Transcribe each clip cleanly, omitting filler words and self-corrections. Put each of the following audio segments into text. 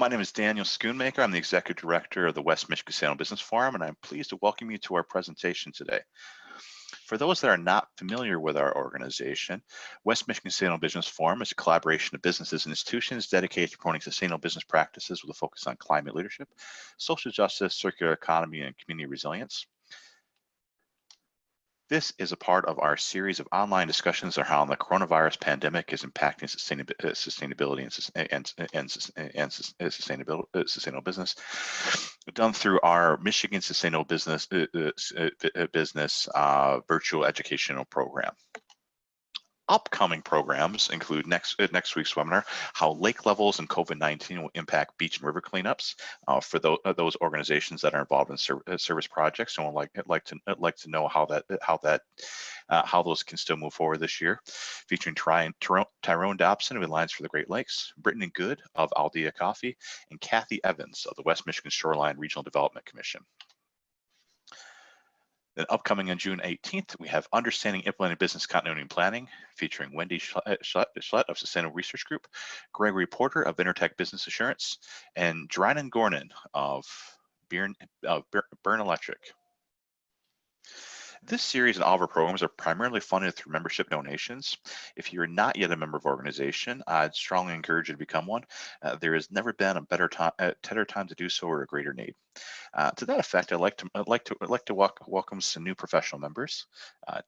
My name is Daniel Schoonmaker. I'm the Executive Director of the West Michigan Sustainable Business Forum, and I'm pleased to welcome you to our presentation today. For those that are not familiar with our organization, West Michigan Sustainable Business Forum is a collaboration of businesses and institutions dedicated to promoting sustainable business practices with a focus on climate leadership, social justice, circular economy, and community resilience. This is a part of our series of online discussions on how the coronavirus pandemic is impacting sustainability and sustainable business, done through our Michigan Sustainable Business virtual educational program. Upcoming programs include next week's webinar, how lake levels and COVID-19 will impact beach and river cleanups for those organizations that are involved in service projects and would like to know how those can still move forward this year. Featuring Tyrone Dobson of Alliance for the Great Lakes, Brittany Good of Aldea Coffee, and Kathy Evans of the West Michigan Shoreline Regional Development Commission. Then upcoming on June 18th, we have Understanding Implementing Business Continuity and Planning, featuring Wendy Schlett of Sustainable Research Group, Gregory Porter of Intertech Business Assurance, and Drynan Gornan of Burn Electric. This series and all of our programs are primarily funded through membership donations. If you're not yet a member of our organization, I'd strongly encourage you to become one. There has never been a better time to do so or a greater need. To that effect, I'd like to welcome some new professional members: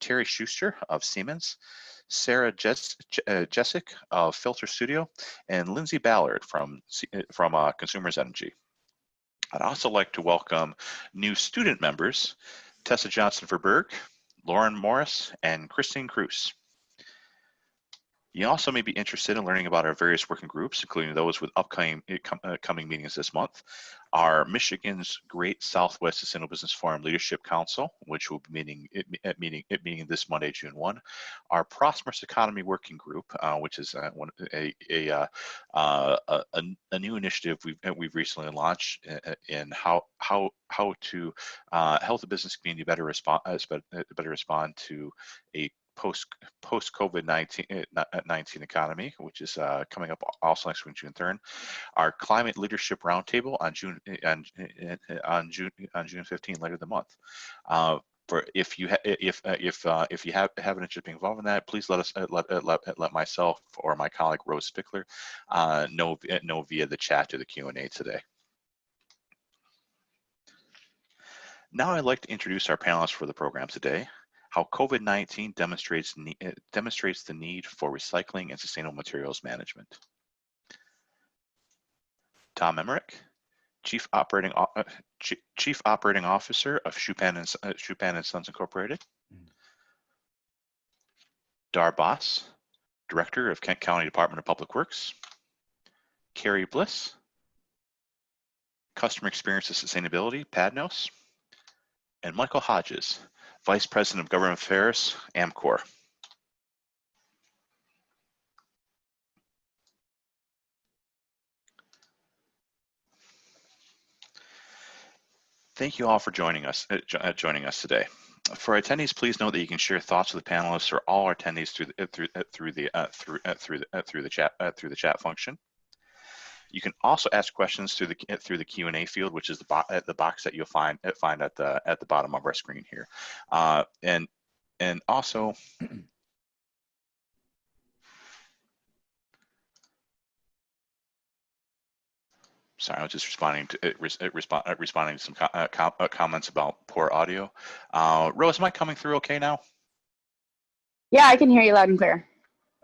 Terry Schuster of Siemens, Sarah Jessic of Filter Studio, and Lindsay Ballard from Consumers Energy. I'd also like to welcome new student members: Tessa Johnson Verberg, Lauren Morris, and Christine Cruz. You also may be interested in learning about our various working groups, including those with upcoming meetings this month. Our Michigan's Great Southwest Sustainable Business Forum Leadership Council, which will be meeting this Monday, June 1. Our Prosperous Economy Working Group, which is a new initiative we've recently launched in how to help the business community better respond to a post-COVID-19 economy, which is coming up also next week, June 3rd. Our Climate Leadership Roundtable on June 15th, later the month. If you have an interest in being involved in that, please let myself or my colleague Rose Spickler know via the chat or the Q&A today. Now I'd like to introduce our panelists for the program today. How COVID-19 demonstrates the need for recycling and sustainable materials management. Tom Emmerich, Chief Operating Officer of Schupan and Sons Incorporated. Dar Boss, Director of Kent County Department of Public Works. Kari Bliss, Customer Experience and Sustainability, PADNOS. And Michael Hodges, Vice President of Government Affairs, AMCOR. Thank you all for joining us today. For attendees, please note that you can share thoughts with the panelists or all our attendees through the chat function. You can also ask questions through the Q&A field, which is the box that you'll find at the bottom of our screen here, and also. Sorry, I was just responding to some comments about poor audio. Rose, am I coming through okay now? Yeah, I can hear you loud and clear.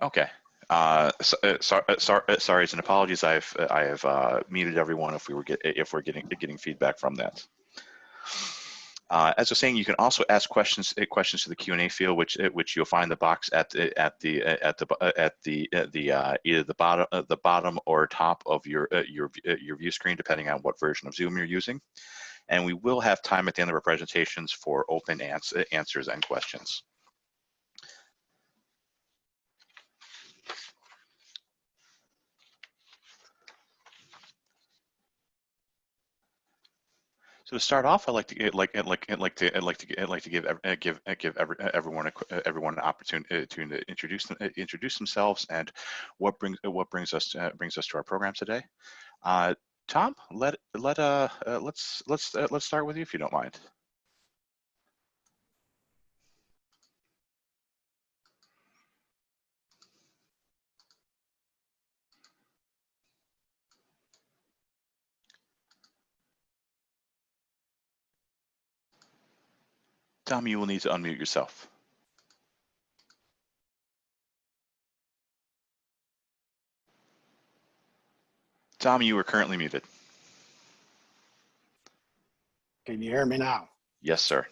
Okay. Sorry, and apologies. I have muted everyone if we're getting feedback from that. As I was saying, you can also ask questions to the Q&A field, which you'll find the box at either the bottom or top of your view screen, depending on what version of Zoom you're using. And we will have time at the end of our presentations for open answers and questions. So to start off, I'd like to give everyone an opportunity to introduce themselves and what brings us to our program today. Tom, let's start with you if you don't mind. Tom, you will need to unmute yourself. Tom, you are currently muted. Can you hear me now? Yes, sir.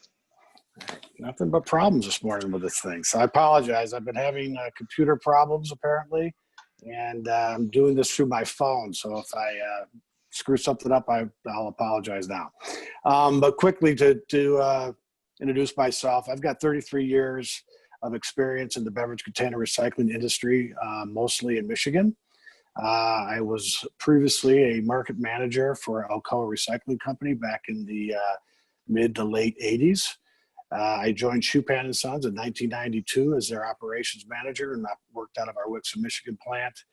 Nothing but problems this morning with this thing. So I apologize. I've been having computer problems apparently, and I'm doing this through my phone. So if I screw something up, I'll apologize now. But quickly to introduce myself, I've got 33 years of experience in the beverage container recycling industry, mostly in Michigan. I was previously a market manager for Alcoa Recycling Company back in the mid to late 80s. I joined Schupan and Sons in 1992 as their operations manager, and I worked out of our Wixom, Michigan plant.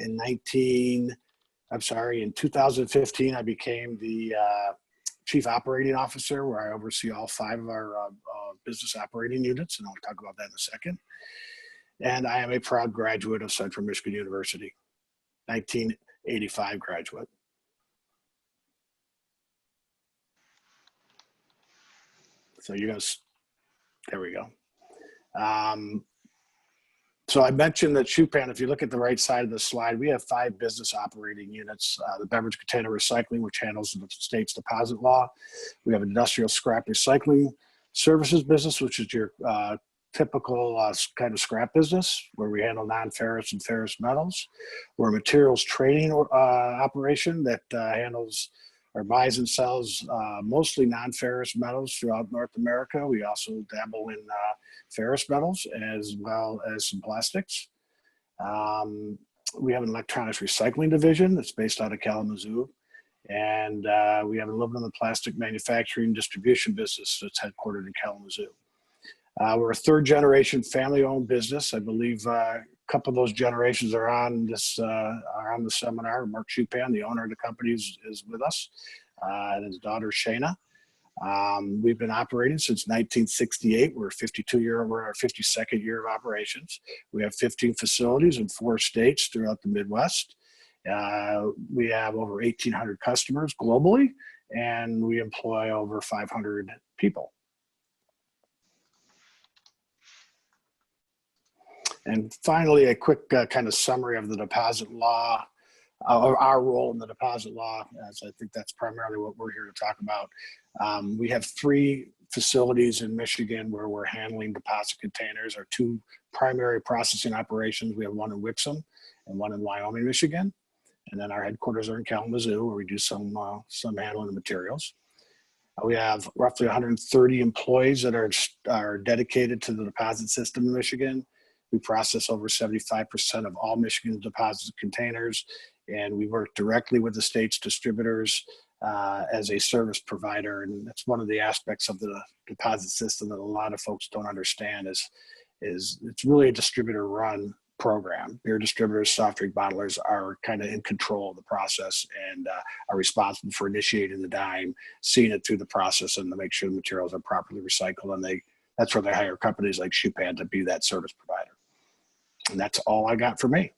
In 2015, I became the chief operating officer, where I oversee all 5 of our business operating units, and I'll talk about that in a second. And I am a proud graduate of Central Michigan University, 1985 graduate. So you're gonna, there we go. So I mentioned that Schupan, if you look at the right side of the slide, we have 5 business operating units. The beverage container recycling, which handles the state's deposit law. We have industrial scrap recycling services business, which is your typical kind of scrap business, where we handle non-ferrous and ferrous metals. We're a materials trading operation that handles or buys and sells mostly non-ferrous metals throughout North America. We also dabble in ferrous metals as well as some plastics. We have an electronics recycling division that's based out of Kalamazoo. And we have an aluminum plastic manufacturing distribution business that's headquartered in Kalamazoo. We're a 3rd generation family owned business. I believe a couple of those generations are on this are on the seminar. Mark Schupan, the owner of the company, is with us, and his daughter Shayna. We've been operating since 1968. We're our 52nd year of operations. We have 15 facilities in 4 states throughout the Midwest. We have over 1,800 customers globally, and we employ over 500 people. And finally, a quick kind of summary of the deposit law, or our role in the deposit law, as I think that's primarily what we're here to talk about. We have 3 facilities in Michigan where we're handling deposit containers. Our 2 primary processing operations. We have one in Wixom and one in Wyoming, Michigan. And then our headquarters are in Kalamazoo, where we do some handling of materials. We have roughly 130 employees that are dedicated to the deposit system in Michigan. We process over 75% of all Michigan deposit containers, and we work directly with the state's distributors as a service provider. And that's one of the aspects of the deposit system that a lot of folks don't understand is it's really a distributor-run program. Beer distributors, soft drink bottlers are kind of in control of the process and are responsible for initiating the dime, seeing it through the process, and to make sure the materials are properly recycled. And that's where they hire companies like Schupan to be that service provider. And that's all I got for me.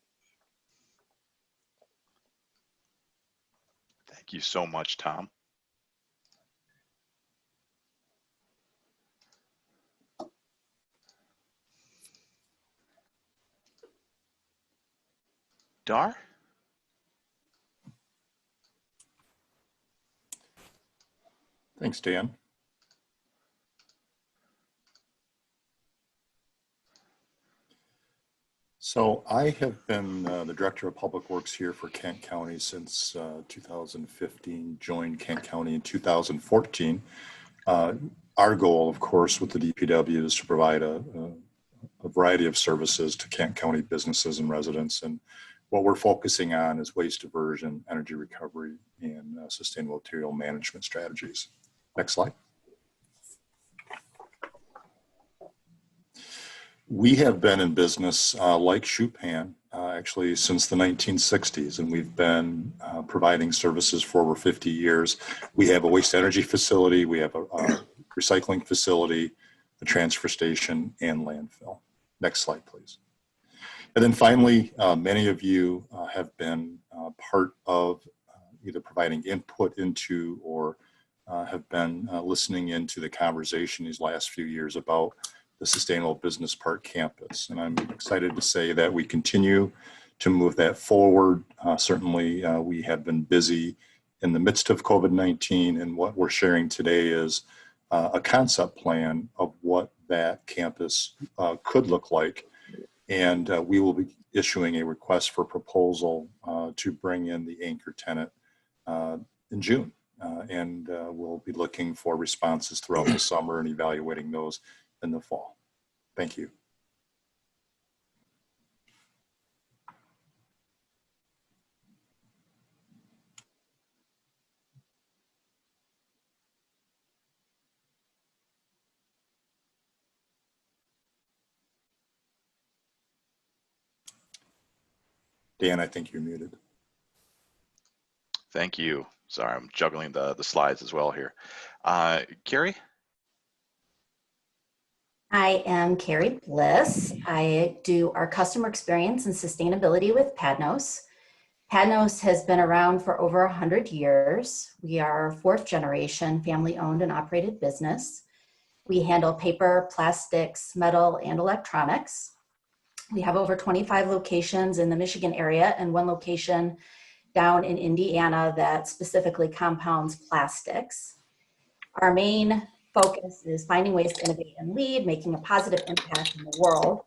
Thank you so much, Tom. Dar? Thanks, Dan. So I have been the Director of Public Works here for Kent County since 2015, joined Kent County in 2014. Our goal, of course, with the DPW is to provide a variety of services to Kent County businesses and residents. And what we're focusing on is waste diversion, energy recovery, and sustainable material management strategies. Next slide. We have been in business like Schupan actually since the 1960s, and we've been providing services for over 50 years. We have a waste energy facility, we have a recycling facility, a transfer station, and landfill. Next slide, please. And then finally, many of you have been part of either providing input into or have been listening into the conversation these last few years about the Sustainable Business Park campus. And I'm excited to say that we continue to move that forward. Certainly, we have been busy in the midst of COVID-19, and what we're sharing today is a concept plan of what that campus could look like. And we will be issuing a request for proposal to bring in the anchor tenant in June. And we'll be looking for responses throughout the summer and evaluating those in the fall. Thank you. Dan, I think you're muted. Thank you. Sorry, I'm juggling the slides as well here. Kari? I am Kari Bliss. I do our customer experience and sustainability with PADNOS. PADNOS has been around for over 100 years. We are a fourth generation family owned and operated business. We handle paper, plastics, metal, and electronics. We have over 25 locations in the Michigan area and one location down in Indiana that specifically compounds plastics. Our main focus is finding ways to innovate and lead, making a positive impact in the world.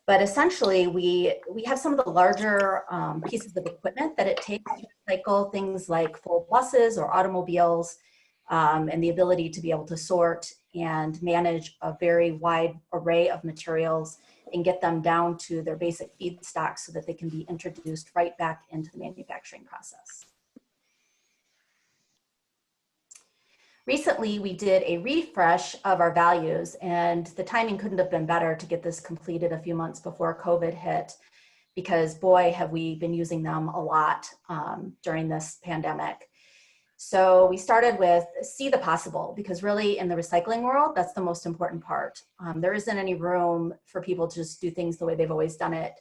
But essentially, we have some of the larger pieces of equipment that it takes to recycle things like full buses or automobiles, and the ability to be able to sort and manage a very wide array of materials and get them down to their basic feedstock so that they can be introduced right back into the manufacturing process. Recently, we did a refresh of our values, and the timing couldn't have been better to get this completed a few months before COVID hit, because boy, have we been using them a lot during this pandemic. So we started with see the possible, because really in the recycling world, that's the most important part. There isn't any room for people to just do things the way they've always done it.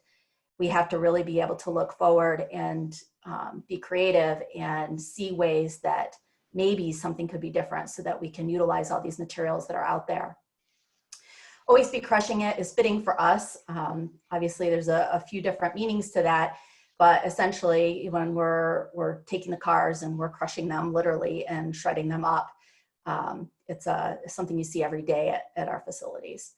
We have to really be able to look forward and be creative and see ways that maybe something could be different so that we can utilize all these materials that are out there. Always be crushing it is fitting for us. Obviously, there's a few different meanings to that, but essentially when we're taking the cars and we're crushing them literally and shredding them up, it's something you see every day at our facilities.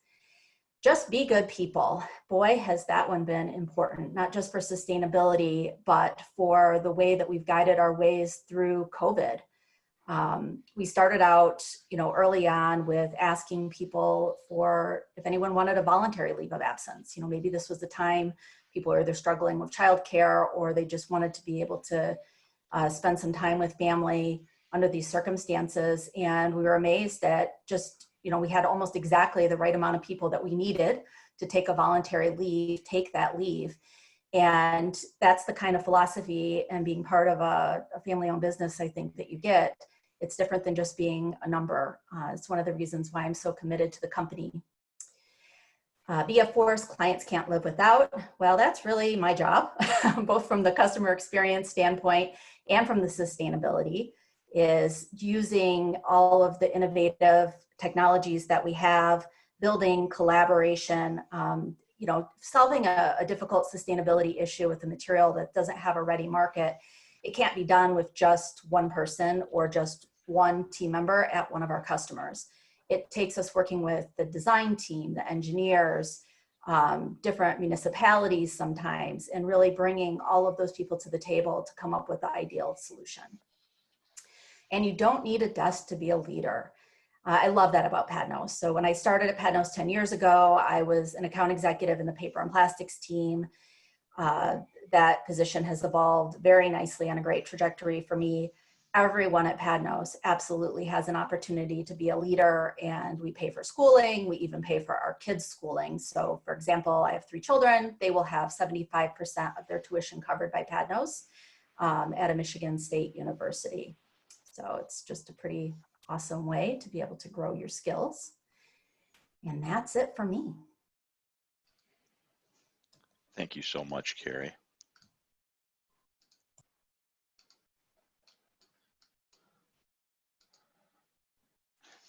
Just be good people. Boy, has that one been important, not just for sustainability, but for the way that we've guided our ways through COVID. We started out, early on with asking people for if anyone wanted a voluntary leave of absence. Maybe this was the time people are either struggling with childcare or they just wanted to be able to spend some time with family under these circumstances. And we were amazed at just, we had almost exactly the right amount of people that we needed to take a voluntary leave, take that leave. And that's the kind of philosophy and being part of a family-owned business, I think, that you get. It's different than just being a number. It's one of the reasons why I'm so committed to the company. Be a force clients can't live without. Well, that's really my job, both from the customer experience standpoint and from the sustainability, is using all of the innovative technologies that we have, building collaboration, solving a difficult sustainability issue with a material that doesn't have a ready market. It can't be done with just one person or just one team member at one of our customers. It takes us working with the design team, the engineers, different municipalities sometimes, and really bringing all of those people to the table to come up with the ideal solution. And you don't need a desk to be a leader. I love that about PADNOS. So when I started at PADNOS 10 years ago, I was an account executive in the paper and plastics team. That position has evolved very nicely on a great trajectory for me. everyone at PADNOS absolutely has an opportunity to be a leader, and we pay for schooling. We even pay for our kids' schooling. So for example, I have 3 children. They will have 75% of their tuition covered by PADNOS at a Michigan State University. So it's just a pretty awesome way to be able to grow your skills. And that's it for me. Thank you so much, Kari.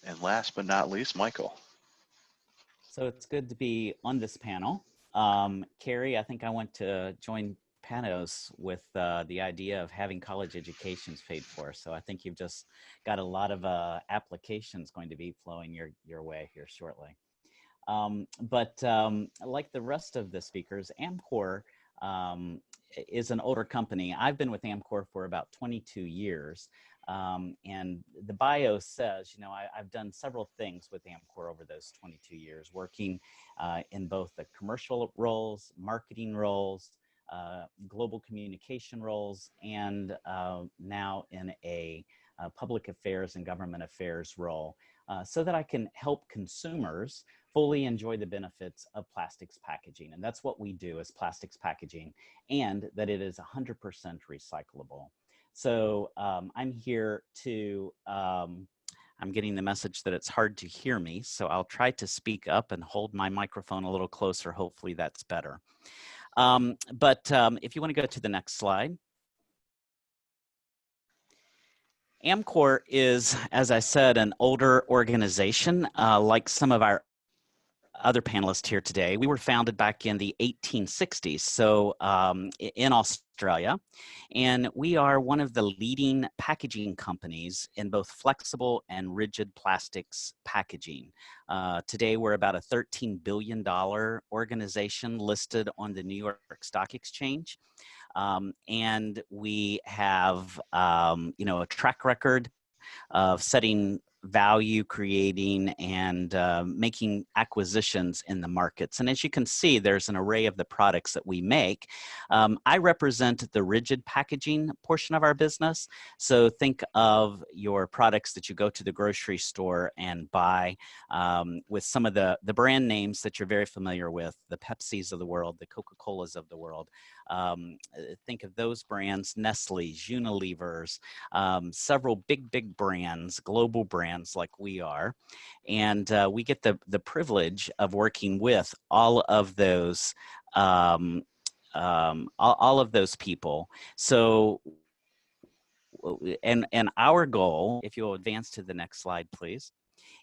And last but not least, Michael. So it's good to be on this panel. Kari, I think I want to join PADNOS with the idea of having college educations paid for. So I think you've just got a lot of applications going to be flowing your way here shortly. But like the rest of the speakers, AMCOR is an older company. I've been with AMCOR for about 22 years. And the bio says, you know, I've done several things with AMCOR over those 22 years, working in both the commercial roles, marketing roles, global communication roles, and now in a public affairs and government affairs role, so that I can help consumers fully enjoy the benefits of plastics packaging. And that's what we do as plastics packaging, and that it is 100% recyclable. So I'm here to, I'm getting the message that it's hard to hear me, so I'll try to speak up and hold my microphone a little closer. Hopefully that's better. If you want to go to the next slide. AMCOR is, as I said, an older organization, like some of our other panelists here today. We were founded back in the 1860s, so in Australia, and we are one of the leading packaging companies in both flexible and rigid plastics packaging. Today, we're about a $13 billion organization listed on the New York Stock Exchange, and we have, you know, a track record of setting value, creating, and making acquisitions in the markets. And as you can see, there's an array of the products that we make. I represent the rigid packaging portion of our business. So think of your products that you go to the grocery store and buy, with some of the brand names that you're very familiar with, the Pepsis of the world, the Coca-Colas of the world. Think of those brands, Nestle's, Unilever's, several big brands, global brands like we are. And we get the privilege of working with all of those people. So, and our goal, if you'll advance to the next slide, please,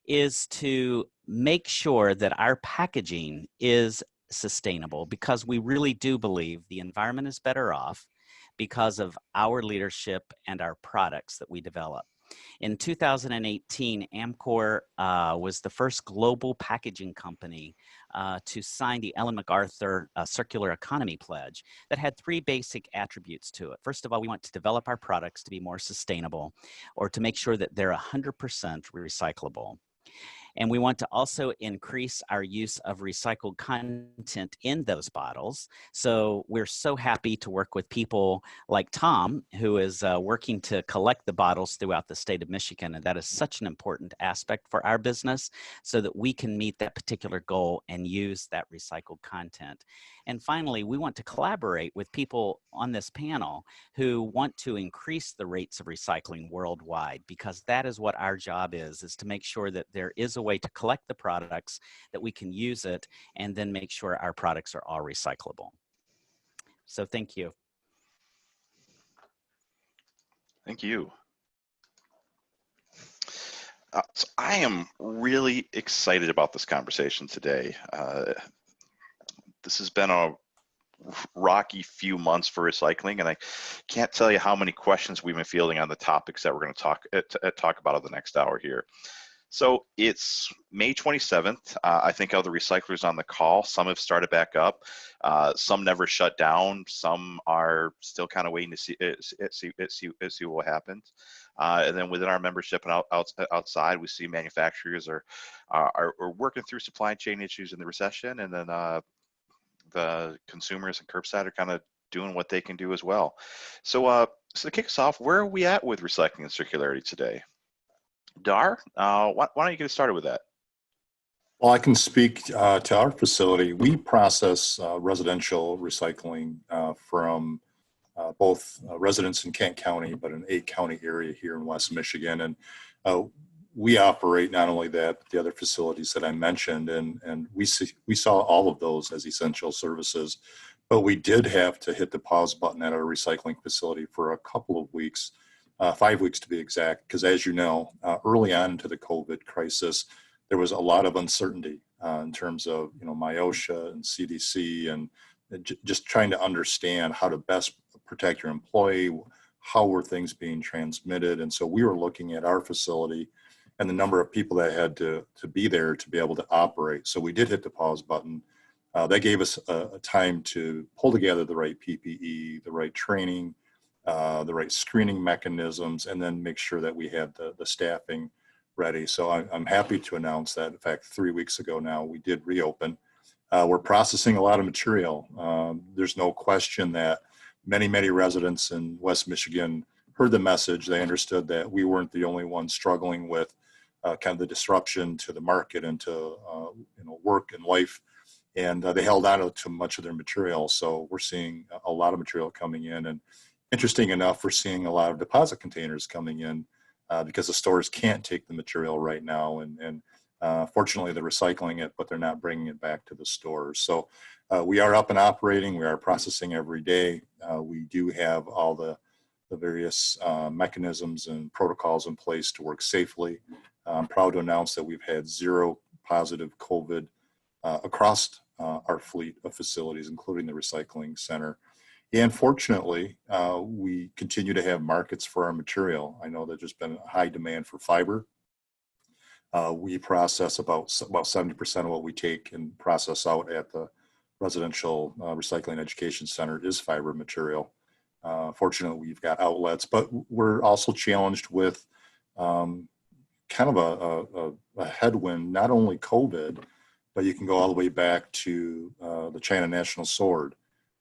is to make sure that our packaging is sustainable, because we really do believe the environment is better off because of our leadership and our products that we develop. In 2018, AMCOR was the first global packaging company to sign the Ellen MacArthur Circular Economy Pledge that had 3 basic attributes to it. First of all, we want to develop our products to be more sustainable, or to make sure that they're 100% recyclable. And we want to also increase our use of recycled content in those bottles. So we're so happy to work with people like Tom, who is working to collect the bottles throughout the state of Michigan. And that is such an important aspect for our business, so that we can meet that particular goal and use that recycled content. And finally, we want to collaborate with people on this panel who want to increase the rates of recycling worldwide, because that is what our job is to make sure that there is a way to collect the products, that we can use it, and then make sure our products are all recyclable. So thank you. Thank you. So I am really excited about this conversation today. This has been a rocky few months for recycling, and I can't tell you how many questions we've been fielding on the topics that we're going to talk about in the next hour here. So it's May 27th. I think of the recyclers on the call. Some have started back up. Some never shut down. Some are still kind of waiting to see what happens. And then within our membership and outside, we see manufacturers are working through supply chain issues in the recession, and then the consumers and curbside are kind of doing what they can do as well. So to kick us off, where are we at with recycling and circularity today? Dar, why don't you get started with that? Well, I can speak to our facility. We process residential recycling from both residents in Kent County, but an 8-county area here in West Michigan. And we operate not only that, but the other facilities that I mentioned, and we saw all of those as essential services. But we did have to hit the pause button at our recycling facility for a couple of weeks, 5 weeks to be exact, because as you know, early on into the COVID crisis, there was a lot of uncertainty in terms of MIOSHA and CDC and just trying to understand how to best protect your employee, how were things being transmitted. And so we were looking at our facility and the number of people that had to be there to be able to operate. So we did hit the pause button. That gave us a time to pull together the right PPE, the right training, the right screening mechanisms, and then make sure that we had the staffing ready. So I'm happy to announce that, in fact, 3 weeks ago now, we did reopen. We're processing a lot of material. There's no question that many residents in West Michigan heard the message. They understood that we weren't the only ones struggling with kind of the disruption to the market and to work and life. And they held on to much of their material. So we're seeing a lot of material coming in. And interesting enough, we're seeing a lot of deposit containers coming in because the stores can't take the material right now. And fortunately, they're recycling it, but they're not bringing it back to the stores. So we are up and operating. We are processing every day. We do have all the various mechanisms and protocols in place to work safely. I'm proud to announce that we've had 0 positive COVID across our fleet of facilities, including the recycling center. And fortunately, we continue to have markets for our material. I know that there's been a high demand for fiber. We process about 70% of what we take and process out at the residential recycling education center is fiber material. Fortunately, we've got outlets, but we're also challenged with kind of a headwind, not only COVID, but you can go all the way back to the China National Sword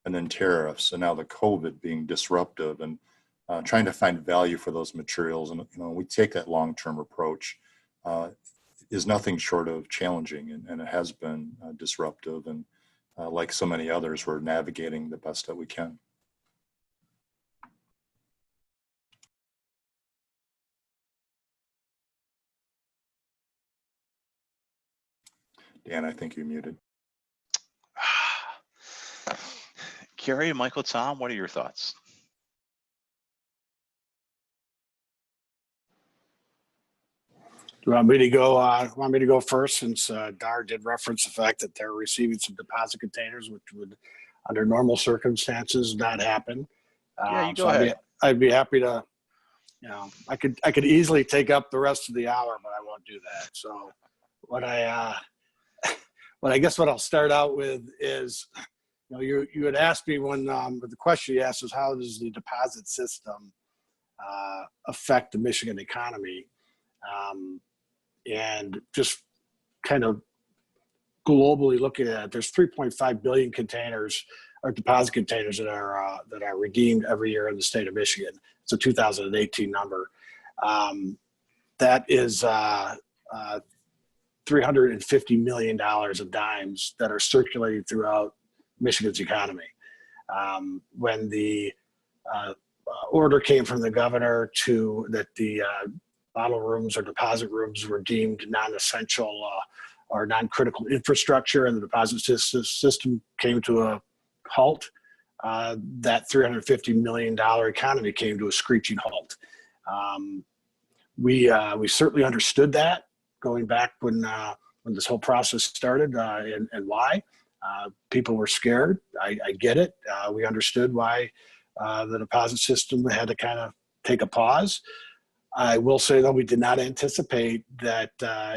and then tariffs and now the COVID being disruptive and trying to find value for those materials. And, we take that long-term approach is nothing short of challenging and it has been disruptive. And like so many others, we're navigating the best that we can. Dan, I think you're muted. Kari, Michael, Tom, what are your thoughts? Do you want me to go first, since Dar did reference the fact that they're receiving some deposit containers, which would, under normal circumstances, not happen. Yeah, you go ahead. I'd be happy to. I could easily take up the rest of the hour, but I won't do that. So, what I guess what I'll start out with is, you had asked me when, but the question you asked is, how does the deposit system affect the Michigan economy? And just kind of globally looking at it, there's 3.5 billion containers or deposit containers that are redeemed every year in the state of Michigan. It's a 2018 number. That is $350 million of dimes that are circulating throughout Michigan's economy. When the order came from the governor that the bottle rooms or deposit rooms were deemed non-essential or non-critical infrastructure, and the deposit system came to a halt, that $350 million economy came to a screeching halt. We certainly understood that going back when this whole process started, and why. People were scared. I get it. We understood why the deposit system had to kind of take a pause. I will say, though, we did not anticipate that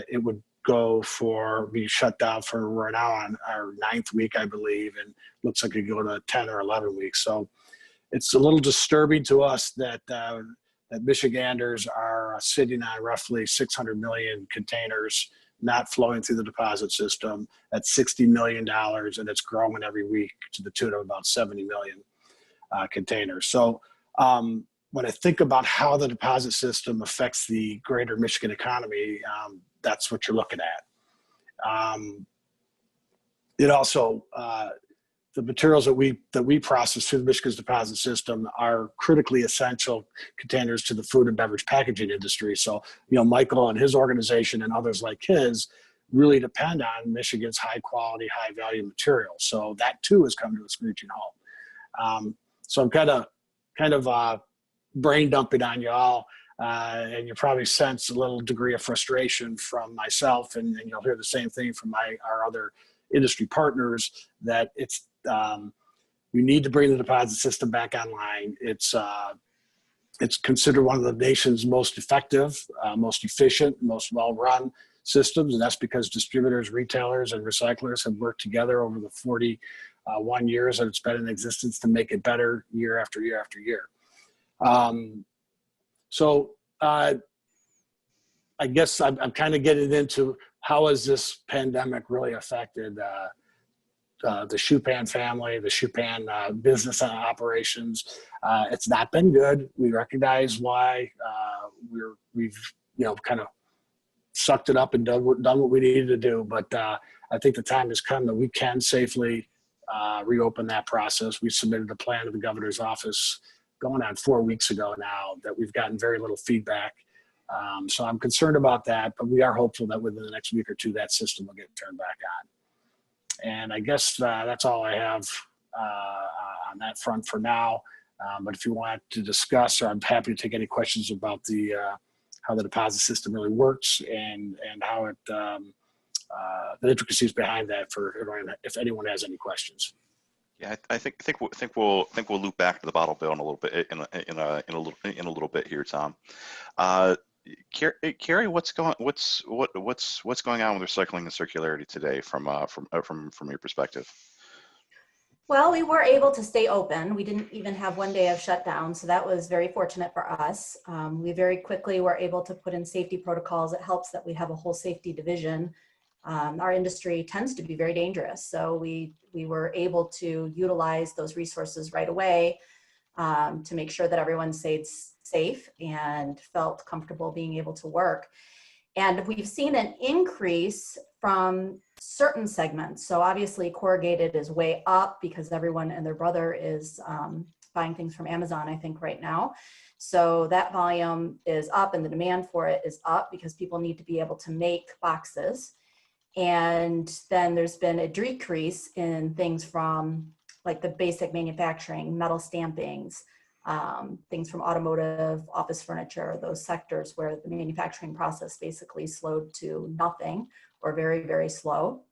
it would be shut down for, we're now on our 9th week, I believe, and looks like it could go to 10 or 11 weeks. So it's a little disturbing to us that Michiganders are sitting on roughly 600 million containers not flowing through the deposit system at $60 million, and it's growing every week to the tune of about 70 million. containers. So when I think about how the deposit system affects the greater Michigan economy, that's what you're looking at. It also, the materials that we process through the Michigan's deposit system are critically essential containers to the food and beverage packaging industry. So, Michael and his organization and others like his really depend on Michigan's high quality, high value materials. So that too has come to a screeching halt. So I'm kind of brain dumping on you all, and you probably sense a little degree of frustration from myself, and you'll hear the same thing from our other industry partners, that it's we need to bring the deposit system back online. It's considered one of the nation's most effective, most efficient, most well-run systems, and that's because distributors, retailers, and recyclers have worked together over the 41 years that it's been in existence to make it better year after year after year. So I guess I'm kind of getting into how has this pandemic really affected the Schupan family, the Schupan business and operations. It's not been good. We recognize why. We've kind of sucked it up and done what we needed to do. But I think the time has come that we can safely reopen that process. We submitted a plan to the governor's office going on 4 weeks ago now that we've gotten very little feedback. So I'm concerned about that, but we are hopeful that within the next week or two, that system will get turned back on. And I guess that's all I have on that front for now. But if you want to discuss, or I'm happy to take any questions about how the deposit system really works and how it the intricacies behind that for everyone, if anyone has any questions. Yeah, I think we'll loop back to the bottle bill in a little bit in a little bit here, Tom. Kari, what's going on with recycling and circularity today from your perspective? Well, we were able to stay open. We didn't even have 1 day of shutdown, so that was very fortunate for us. We very quickly were able to put in safety protocols. It helps that we have a whole safety division. Our industry tends to be very dangerous, so we were able to utilize those resources right away to make sure that everyone stayed safe and felt comfortable being able to work. And we've seen an increase from certain segments. So obviously corrugated is way up because everyone and their brother is buying things from Amazon, I think, right now. So that volume is up and the demand for it is up because people need to be able to make boxes. And then there's been a decrease in things from like the basic manufacturing, metal stampings, things from automotive, office furniture, those sectors where the manufacturing process basically slowed to nothing or very, very slow.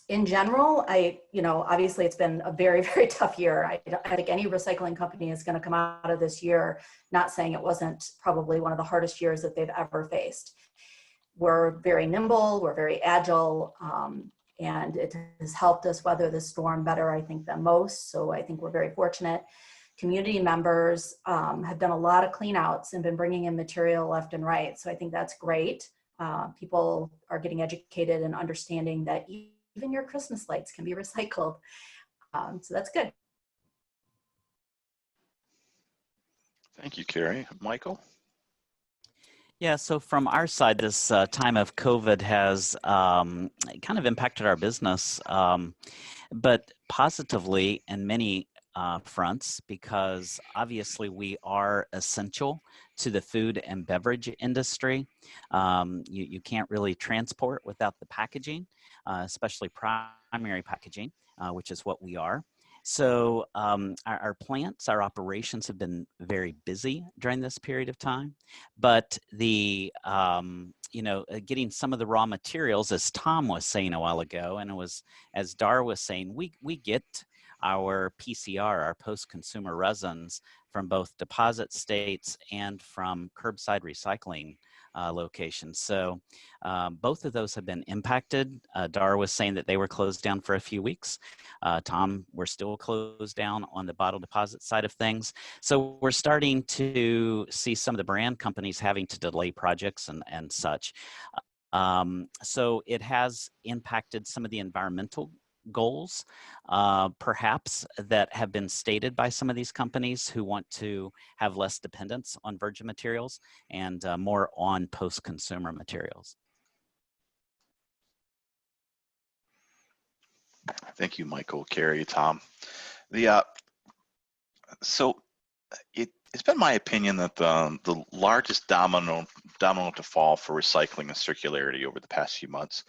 In general, obviously it's been a very, very tough year. I think any recycling company is going to come out of this year not saying it wasn't probably one of the hardest years that they've ever faced. We're very nimble, we're very agile, and it has helped us weather the storm better, I think, than most. So I think we're very fortunate. Community members have done a lot of clean outs and been bringing in material left and right. So I think that's great. People are getting educated and understanding that even your Christmas lights can be recycled. So that's good. Thank you, Kari. Michael? Yeah, so from our side, this time of COVID has kind of impacted our business, but positively in many fronts, because obviously we are essential to the food and beverage industry. You can't really transport without the packaging, especially primary packaging, which is what we are. So our plants, our operations have been very busy during this period of time, but the, getting some of the raw materials, as Tom was saying a while ago, and it was, as Dar was saying, we get our PCR, our post-consumer resins, from both deposit states and from curbside recycling locations. So both of those have been impacted. Dar was saying that they were closed down for a few weeks. Tom, we're still closed down on the bottle deposit side of things. So we're starting to see some of the brand companies having to delay projects and such. So it has impacted some of the environmental goals, perhaps, that have been stated by some of these companies who want to have less dependence on virgin materials and more on post-consumer materials. Thank you, Michael, Kari, Tom. So it's been my opinion that the largest domino to fall for recycling and circularity over the past few months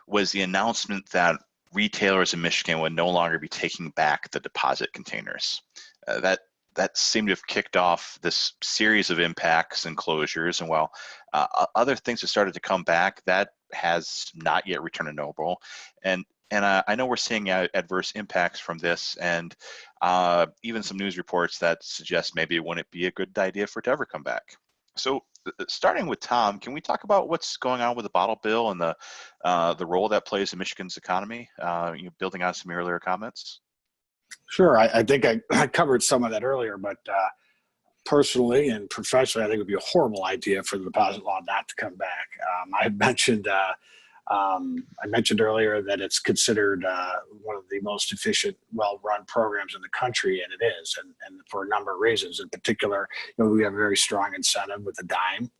was the announcement that retailers in Michigan would no longer be taking back the deposit containers. That seemed to have kicked off this series of impacts and closures, and while other things have started to come back, that has not yet returned to normal. And I know we're seeing adverse impacts from this, and even some news reports that suggest maybe it wouldn't be a good idea for it to ever come back. So starting with Tom, can we talk about what's going on with the bottle bill and the role that plays in Michigan's economy, building on some earlier comments? Sure. I think I covered some of that earlier, but personally and professionally, I think it would be a horrible idea for the deposit law not to come back. I mentioned earlier that it's considered one of the most efficient, well-run programs in the country, and it is, and for a number of reasons. In particular, we have a very strong incentive with the dime,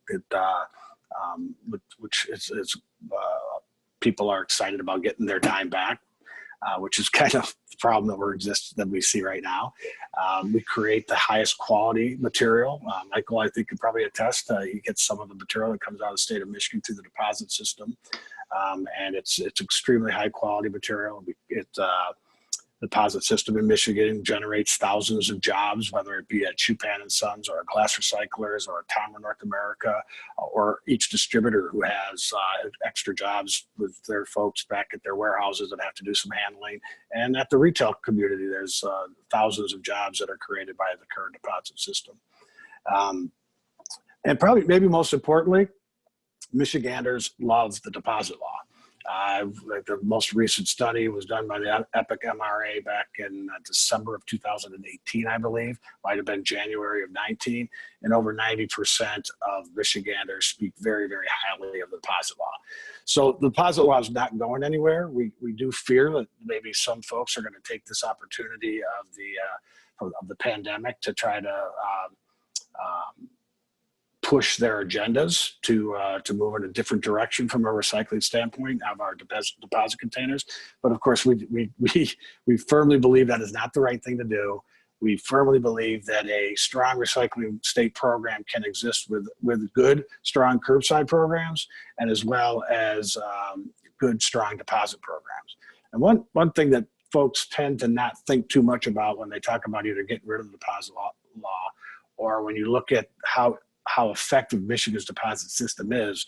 which is people are excited about getting their dime back, which is kind of the problem that we see right now. We create the highest quality material. Michael, I think, could probably attest. He gets some of the material that comes out of the state of Michigan through the deposit system. And it's extremely high quality material. The deposit system in Michigan generates thousands of jobs, whether it be at Schupan and Sons or Glass Recyclers or Tom North America, or each distributor who has extra jobs with their folks back at their warehouses that have to do some handling. And at the retail community, there's thousands of jobs that are created by the current deposit system. And probably, maybe most importantly, Michiganders love the deposit law. The most recent study was done by the EPIC MRA back in December of 2018, I believe. Might have been January of 19. And over 90% of Michiganders speak very, very highly of the deposit law. So the deposit law is not going anywhere. We do fear that maybe some folks are going to take this opportunity of the pandemic to try to push their agendas to move in a different direction from a recycling standpoint of our deposit containers. But of course, we firmly believe that is not the right thing to do. We firmly believe that a strong recycling state program can exist with good, strong curbside programs, and as well as good, strong deposit programs. And one thing that folks tend to not think too much about when they talk about either getting rid of the deposit law or when you look at how effective Michigan's deposit system is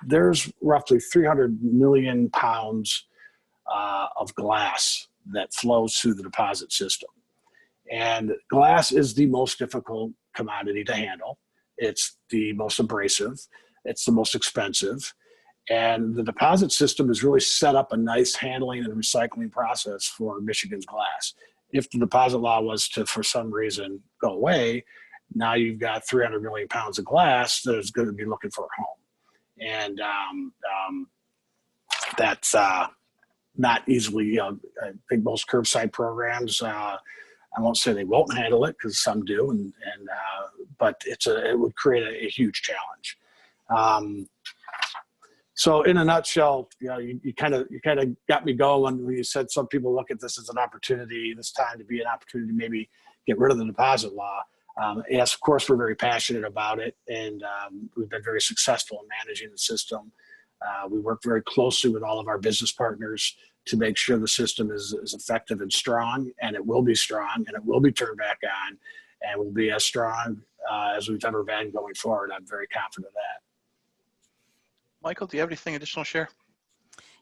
there's roughly 300 million pounds of glass that flows through the deposit system. And glass is the most difficult commodity to handle. It's the most abrasive. It's the most expensive. And the deposit system has really set up a nice handling and recycling process for Michigan's glass. If the deposit law was to, for some reason, go away, now you've got 300 million pounds of glass that is going to be looking for a home. And that's not easily, I think most curbside programs, I won't say they won't handle it because some do, but it would create a huge challenge. So in a nutshell, you kind of got me going when you said some people look at this as an opportunity, this time to be an opportunity to maybe get rid of the deposit law. Yes, of course, we're very passionate about it, and we've been very successful in managing the system. We work very closely with all of our business partners to make sure the system is effective and strong, and it will be strong, and it will be turned back on, and will be as strong as we've ever been going forward. I'm very confident of that. Michael, do you have anything additional to share?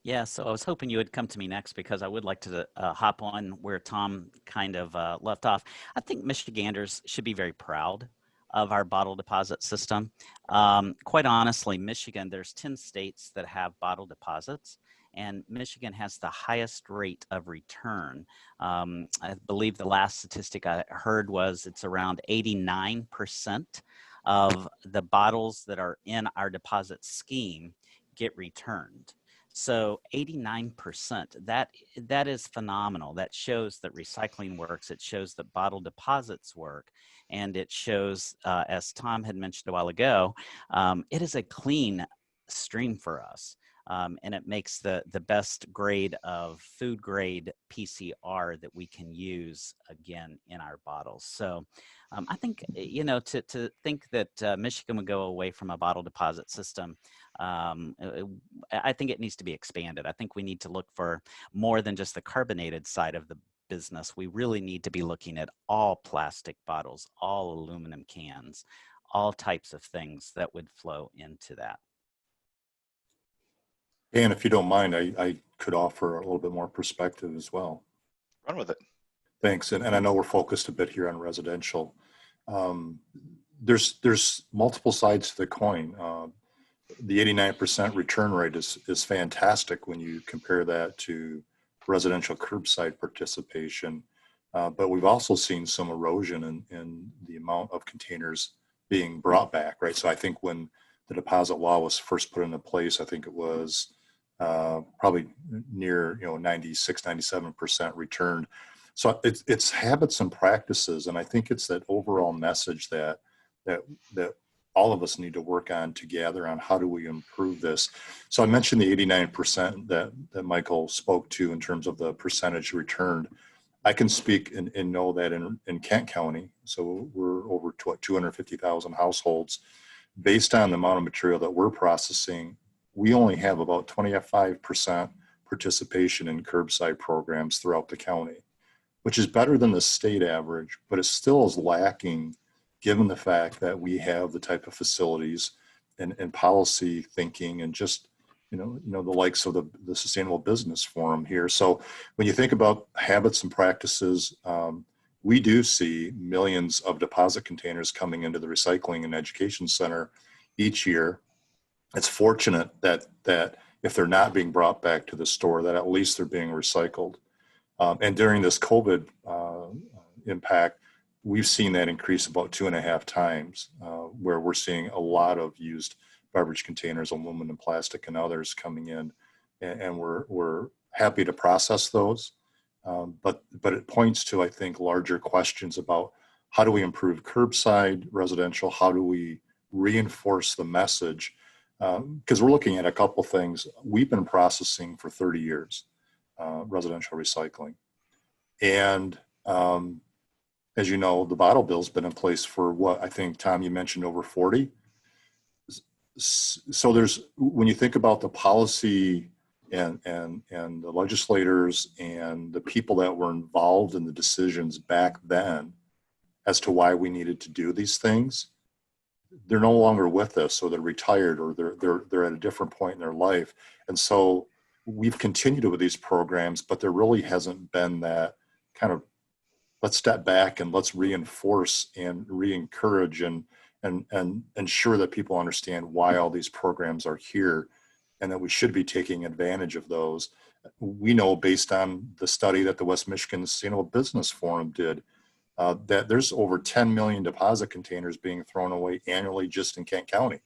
Yeah, so I was hoping you would come to me next because I would like to hop on where Tom kind of left off. I think Michiganders should be very proud of our bottle deposit system. Quite honestly, Michigan, there's 10 states that have bottle deposits, and Michigan has the highest rate of return. I believe the last statistic I heard was it's around 89% of the bottles that are in our deposit scheme get returned. So 89%, that is phenomenal. That shows that recycling works. It shows that bottle deposits work. And it shows, as Tom had mentioned a while ago, it is a clean stream for us. And it makes the best grade of food grade PCR that we can use again in our bottles. So I think, you know, to think that Michigan would go away from a bottle deposit system, I think it needs to be expanded. I think we need to look for more than just the carbonated side of the business. We really need to be looking at all plastic bottles, all aluminum cans, all types of things that would flow into that. And if you don't mind, I could offer a little bit more perspective as well. Run with it. Thanks. And I know we're focused a bit here on residential. There's multiple sides to the coin. The 89% return rate is fantastic when you compare that to residential curbside participation. But we've also seen some erosion in the amount of containers being brought back, right? So I think when the deposit law was first put into place, I think it was probably near 96, 97% returned. So it's habits and practices, and I think it's that overall message that all of us need to work on together on how do we improve this. So I mentioned the 89% that Michael spoke to in terms of the percentage returned. I can speak and know that in Kent County, so we're over 250,000 households. Based on the amount of material that we're processing, we only have about 25% participation in curbside programs throughout the county, which is better than the state average, but it still is lacking given the fact that we have the type of facilities and policy thinking and just, the likes of the Sustainable Business Forum here. So when you think about habits and practices, we do see millions of deposit containers coming into the Recycling and Education Center each year. It's fortunate that if they're not being brought back to the store, that at least they're being recycled. And during this COVID impact, we've seen that increase about 2.5 times, where we're seeing a lot of used beverage containers, aluminum, plastic, and others coming in, and we're happy to process those. But it points to, I think, larger questions about how do we improve curbside residential? How do we reinforce the message? Because we're looking at a couple things. We've been processing for 30 years, residential recycling. And as you know, the bottle bill's been in place for what, I think, Tom, you mentioned over 40. So when you think about the policy and the legislators and the people that were involved in the decisions back then as to why we needed to do these things, they're no longer with us, or they're retired, or they're at a different point in their life. And so we've continued with these programs, but there really hasn't been that kind of, let's step back and let's reinforce and re-encourage and ensure that people understand why all these programs are here and that we should be taking advantage of those. We know, based on the study that the West Michigan Sustainable Business Forum did, that there's over 10 million deposit containers being thrown away annually just in Kent County.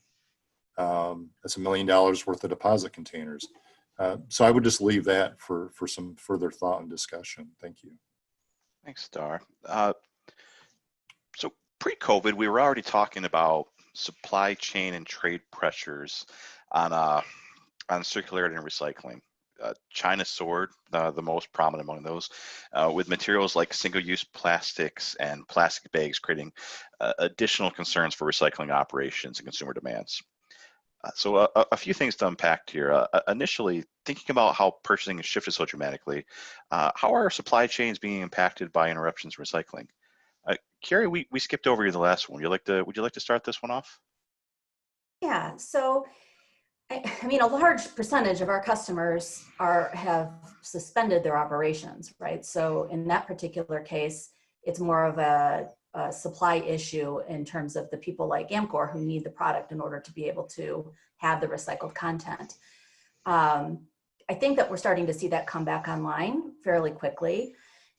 That's $1 million worth of deposit containers. So I would just leave that for some further thought and discussion. Thank you. Thanks, Star. So pre-COVID, we were already talking about supply chain and trade pressures on circularity and recycling. China soared, the most prominent among those, with materials like single-use plastics and plastic bags creating additional concerns for recycling operations and consumer demands. So a few things to unpack here. Initially, thinking about how purchasing has shifted so dramatically, how are supply chains being impacted by interruptions in recycling? Kari, we skipped over you the last one. Would you like to start this one off? Yeah, so I mean, a large percentage of our customers have suspended their operations, right? So in that particular case, it's more of a supply issue in terms of the people like AMCOR who need the product in order to be able to have the recycled content. I think that we're starting to see that come back online fairly quickly.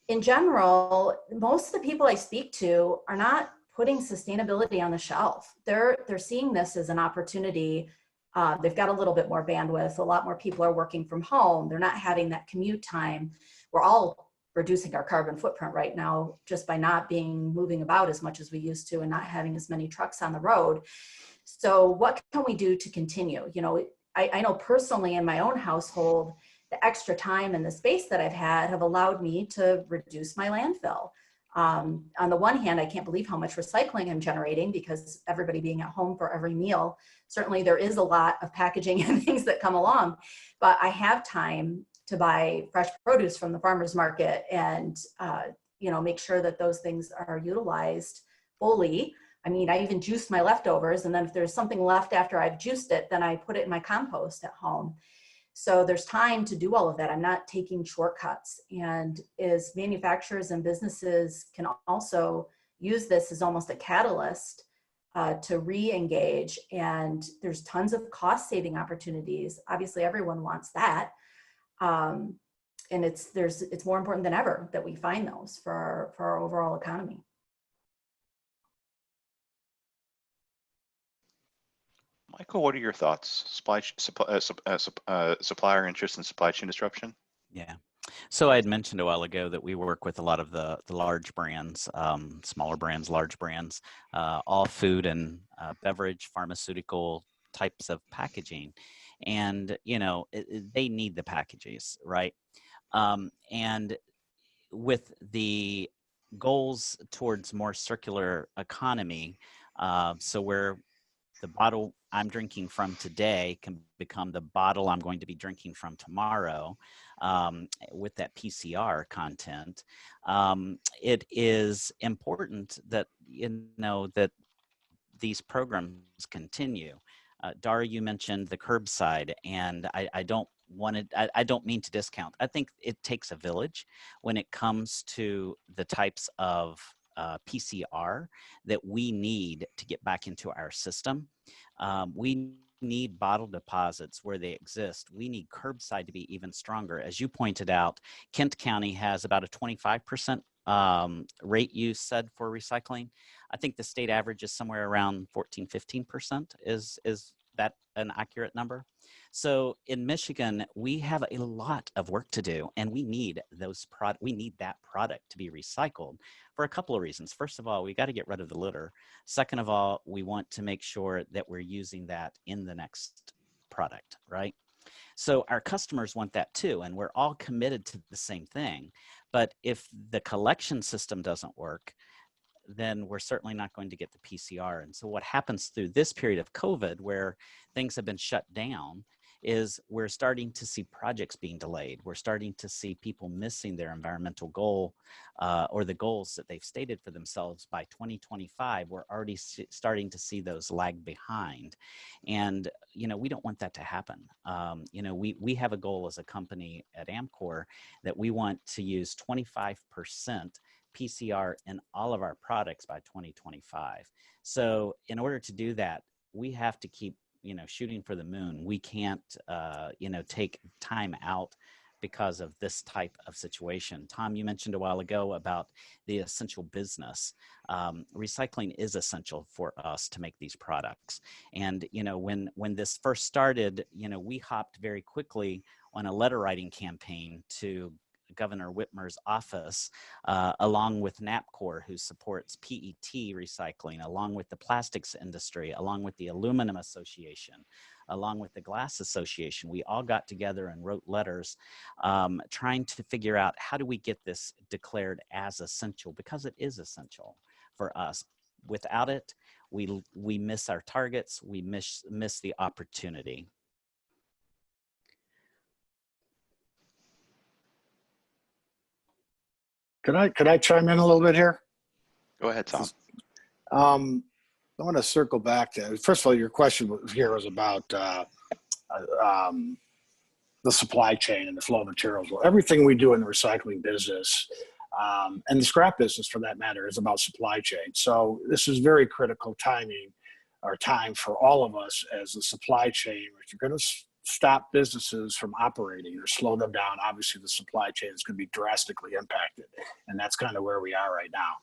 In general, most of the people I speak to are not putting sustainability on the shelf. They're seeing this as an opportunity They've got a little bit more bandwidth. A lot more people are working from home. They're not having that commute time. We're all reducing our carbon footprint right now just by not moving about as much as we used to and not having as many trucks on the road. So what can we do to continue? You know, I know personally in my own household, the extra time and the space that I've had have allowed me to reduce my landfill. On the one hand, I can't believe how much recycling I'm generating because everybody being at home for every meal, certainly there is a lot of packaging and things that come along, but I have time to buy fresh produce from the farmer's market and, you know, make sure that those things are utilized fully. I mean, I even juice my leftovers, and then if there's something left after I've juiced it, then I put it in my compost at home. So there's time to do all of that. I'm not taking shortcuts. And as manufacturers and businesses can also use this as almost a catalyst to re-engage. And there's tons of cost saving opportunities. Obviously, everyone wants that. And it's more important than ever that we find those for our overall economy. Michael, what are your thoughts? Supplier interest in supply chain disruption? Yeah. So I had mentioned a while ago that we work with a lot of the large brands, smaller brands, large brands, all food and beverage, pharmaceutical types of packaging. And, you know, they need the packages, right? And with the goals towards more circular economy, so where the bottle I'm drinking from today can become the bottle I'm going to be drinking from tomorrow, with that PCR content. It is important that, you know, that these programs continue. Dara, you mentioned the curbside, and I don't I don't mean to discount. I think it takes a village when it comes to the types of PCR that we need to get back into our system. We need bottle deposits where they exist. We need curbside to be even stronger. As you pointed out, Kent County has about a 25% rate use said for recycling. I think the state average is somewhere around 15%. Is that an accurate number? So in Michigan, we have a lot of work to do, and we need we need that product to be recycled for a couple of reasons. First of all, we got to get rid of the litter. Second of all, we want to make sure that we're using that in the next product, right? So our customers want that too, and we're all committed to the same thing. But if the collection system doesn't work, then we're certainly not going to get the PCR. And so what happens through this period of COVID, where things have been shut down, is we're starting to see projects being delayed. We're starting to see people missing their environmental goal, or the goals that they've stated for themselves by 2025. We're already starting to see those lag behind. And, you know, we don't want that to happen. You know, we have a goal as a company at AMCOR that we want to use 25% PCR in all of our products by 2025. So in order to do that, we have to keep, you know, shooting for the moon. We can't, you know, take time out because of this type of situation. Tom, you mentioned a while ago about the essential business. Recycling is essential for us to make these products. And, you know, when this first started, you know, we hopped very quickly on a letter writing campaign to Governor Whitmer's office, along with NAPCOR, who supports PET recycling, along with the plastics industry, along with the Aluminum Association, along with the Glass Association. We all got together and wrote letters trying to figure out how do we get this declared as essential, because it is essential for us. Without it, we miss our targets, we miss the opportunity. Could I chime in a little bit here? Go ahead, Tom. I want to circle back to, first of all, your question here was about the supply chain and the flow of materials. Well, everything we do in the recycling business and the scrap business, for that matter, is about supply chain. So this is very critical timing, or time for all of us as the supply chain. If you're going to stop businesses from operating or slow them down, obviously the supply chain is going to be drastically impacted. And that's kind of where we are right now.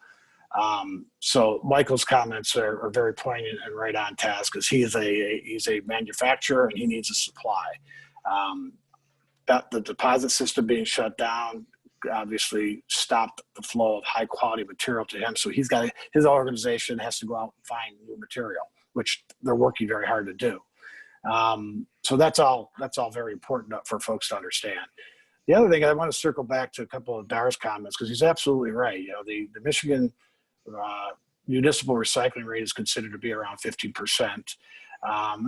So Michael's comments are very poignant and right on task, because he's a manufacturer and he needs a supply. That the deposit system being shut down obviously stopped the flow of high quality material to him. So his organization has to go out and find new material, which they're working very hard to do. So that's all very important for folks to understand. The other thing, I want to circle back to a couple of Dar's comments, because he's absolutely right. You know, the Michigan municipal recycling rate is considered to be around 15%.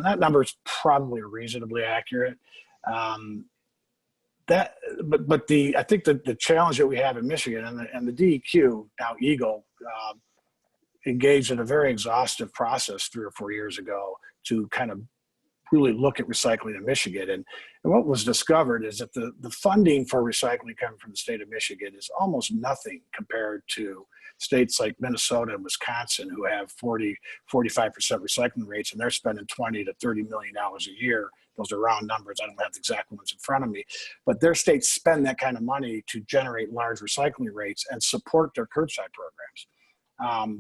That number is probably reasonably accurate. I think that the challenge that we have in Michigan and the DEQ, now Eagle, engaged in a very exhaustive process 3 or 4 years ago to kind of really look at recycling in Michigan. And what was discovered is that the funding for recycling coming from the state of Michigan is almost nothing compared to states like Minnesota and Wisconsin, who have 45% recycling rates, and they're spending $20 to $30 million a year. Those are round numbers. I don't have the exact ones in front of me, but their states spend that kind of money to generate large recycling rates and support their curbside programs,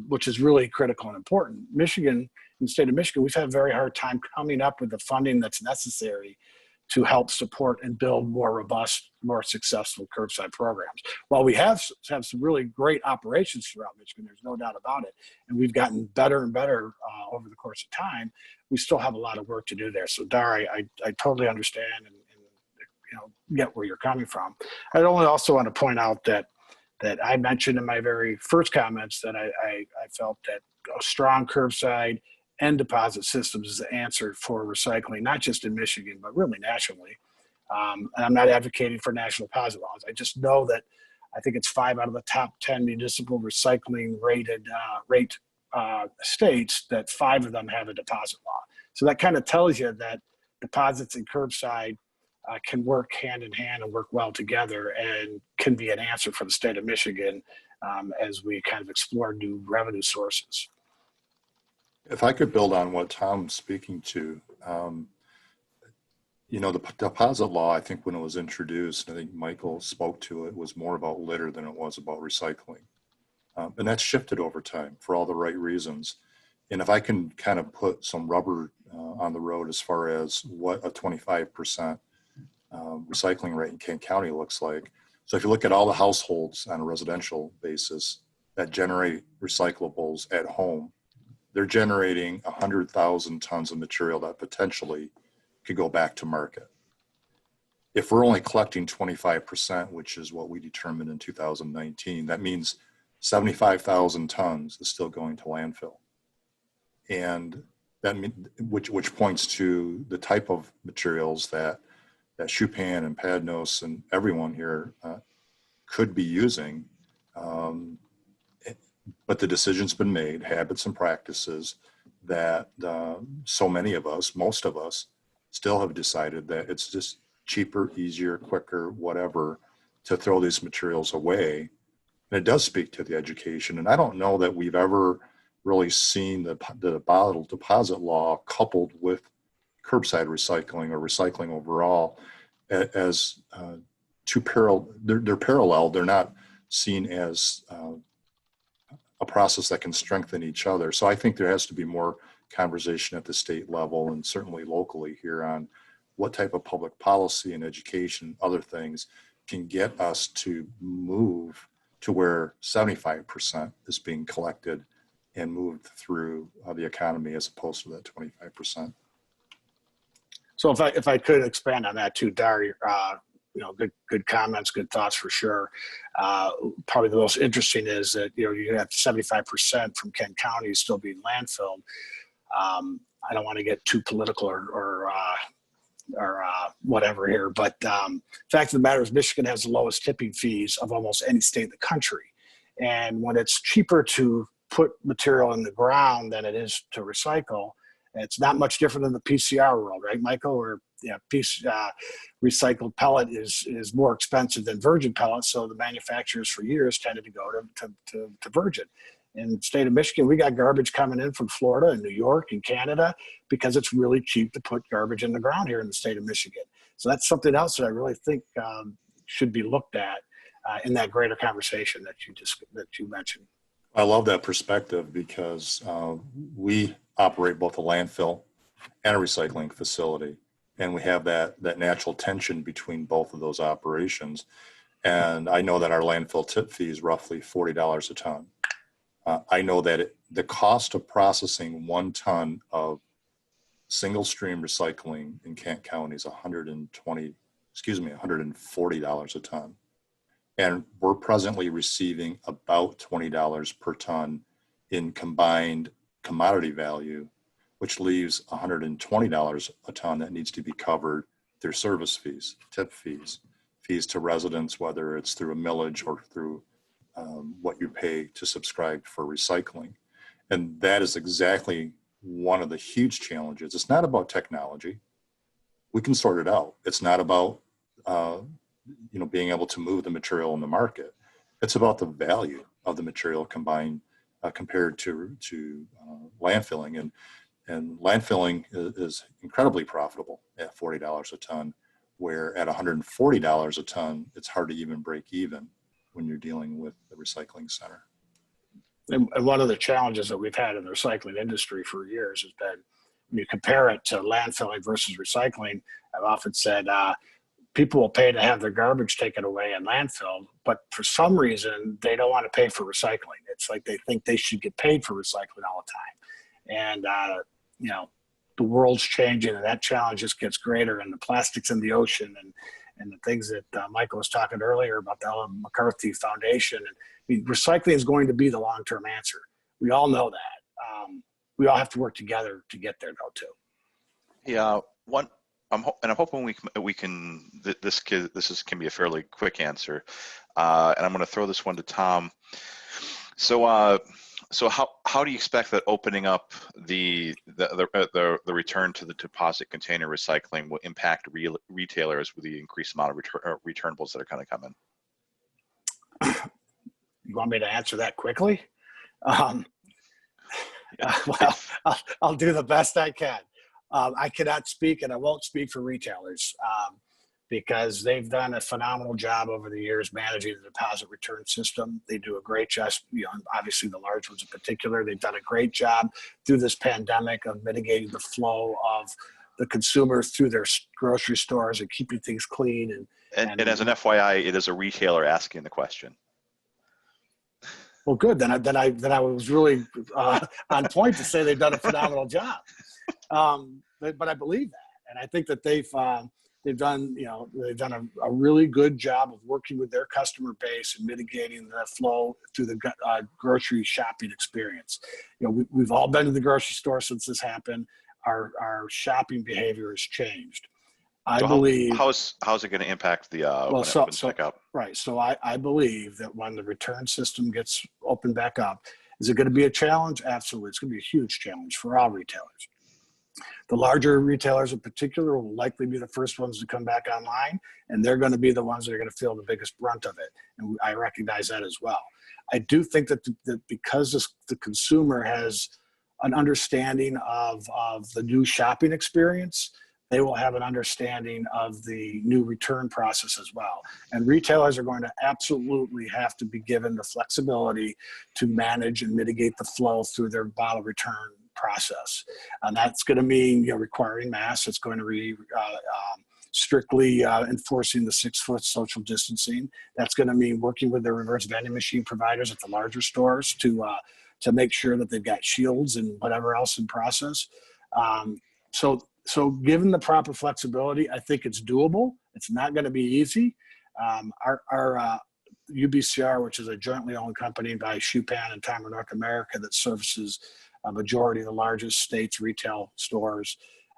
which is really critical and important. Michigan, in the state of Michigan, we've had a very hard time coming up with the funding that's necessary to help support and build more robust, more successful curbside programs. While we have some really great operations throughout Michigan, there's no doubt about it, and we've gotten better and better over the course of time, we still have a lot of work to do there. So Dar, I totally understand and get where you're coming from. I'd only also want to point out that I mentioned in my very first comments that I felt that a strong curbside and deposit systems is the answer for recycling, not just in Michigan, but really nationally. And I'm not advocating for national deposit laws. I just know that I think it's 5 out of the top 10 municipal recycling rate states that 5 of them have a deposit law. So that kind of tells you that deposits and curbside can work hand in hand and work well together, and can be an answer for the state of Michigan as we kind of explore new revenue sources. If I could build on what Tom's speaking to, the deposit law, I think when it was introduced, I think Michael spoke to it, was more about litter than it was about recycling. And that's shifted over time for all the right reasons. And if I can kind of put some rubber on the road as far as what a 25% recycling rate in Kent County looks like. So if you look at all the households on a residential basis that generate recyclables at home, they're generating 100,000 tons of material that potentially could go back to market. If we're only collecting 25%, which is what we determined in 2019, that means 75,000 tons is still going to landfill. And that which points to the type of materials that Schupan and PADNOS and everyone here could be using. But the decision's been made, habits and practices, that so many of us, most of us, still have decided that it's just cheaper, easier, quicker, whatever, to throw these materials away. And it does speak to the education. And I don't know that we've ever really seen the bottle deposit law coupled with curbside recycling or recycling overall as two parallel. They're parallel. They're not seen as a process that can strengthen each other. So I think there has to be more conversation at the state level and certainly locally here on what type of public policy and education, other things can get us to move to where 75% is being collected and moved through the economy as opposed to that 25%. So if I could expand on that too, Dar, good comments, good thoughts for sure. Probably the most interesting is that, you have 75% from Kent County still being landfilled. I don't want to get too political or whatever here, but fact of the matter is Michigan has the lowest tipping fees of almost any state in the country. And when it's cheaper to put material in the ground than it is to recycle, it's not much different than the PCR world, right, Michael? Where recycled pellet is more expensive than virgin pellet, so the manufacturers for years tended to go to virgin. In the state of Michigan, we got garbage coming in from Florida and New York and Canada because it's really cheap to put garbage in the ground here in the state of Michigan. So that's something else that I really think should be looked at in that greater conversation that you mentioned. I love that perspective because we operate both a landfill and a recycling facility, and we have that natural tension between both of those operations. And I know that our landfill tip fee is roughly $40 a ton. I know that the cost of processing 1 ton of single stream recycling in Kent County is $140 a ton. And we're presently receiving about $20 per ton in combined commodity value, which leaves $120 a ton that needs to be covered through service fees, tip fees, fees to residents, whether it's through a millage or through what you pay to subscribe for recycling. And that is exactly one of the huge challenges. It's not about technology. We can sort it out. It's not about being able to move the material in the market. It's about the value of the material compared to landfilling, and landfilling is incredibly profitable at $40 a ton, where at $140 a ton, it's hard to even break even when you're dealing with the recycling center. And one of the challenges that we've had in the recycling industry for years has been when you compare it to landfilling versus recycling. I've often said people will pay to have their garbage taken away in landfill, but for some reason they don't want to pay for recycling. It's like they think they should get paid for recycling all the time. And the world's changing, and that challenge just gets greater. And the plastics in the ocean, and the things that Michael was talking earlier about the Ellen MacArthur Foundation. And recycling is going to be the long-term answer. We all know that. We all have to work together to get there, though, too. Yeah, I'm hoping this can be a fairly quick answer, and I'm going to throw this one to Tom. So how do you expect that opening up the return to the deposit container recycling will impact retailers with the increased amount of returnables that are going to come in? You want me to answer that quickly? I'll do the best I can. I cannot speak, and I won't speak for retailers because they've done a phenomenal job over the years managing the deposit return system. They do a great job, obviously the large ones in particular. They've done a great job through this pandemic of mitigating the flow of the consumer through their grocery stores and keeping things clean. And as an FYI, it is a retailer asking the question. Well, good. Then I was really on point to say they've done a phenomenal job. But I believe that, and I think that they've done a really good job of working with their customer base and mitigating the flow through the grocery shopping experience. We've all been to the grocery store since this happened. Our shopping behavior has changed. I believe. How's it going to impact the when it opens back up? Right. So I believe that when the return system gets opened back up, is it going to be a challenge? Absolutely. It's going to be a huge challenge for all retailers. The larger retailers in particular will likely be the first ones to come back online, and they're going to be the ones that are going to feel the biggest brunt of it. And I recognize that as well. I do think that because the consumer has an understanding of the new shopping experience, they will have an understanding of the new return process as well. And retailers are going to absolutely have to be given the flexibility to manage and mitigate the flow through their bottle return process. And that's going to mean requiring masks. It's going to be strictly enforcing the 6-foot social distancing. That's going to mean working with the reverse vending machine providers at the larger stores to make sure that they've got shields and whatever else in process. So given the proper flexibility, I think it's doable. It's not going to be easy. Our UBCR, which is a jointly owned company by Schupan and Timer North America that services a majority of the largest states' retail stores,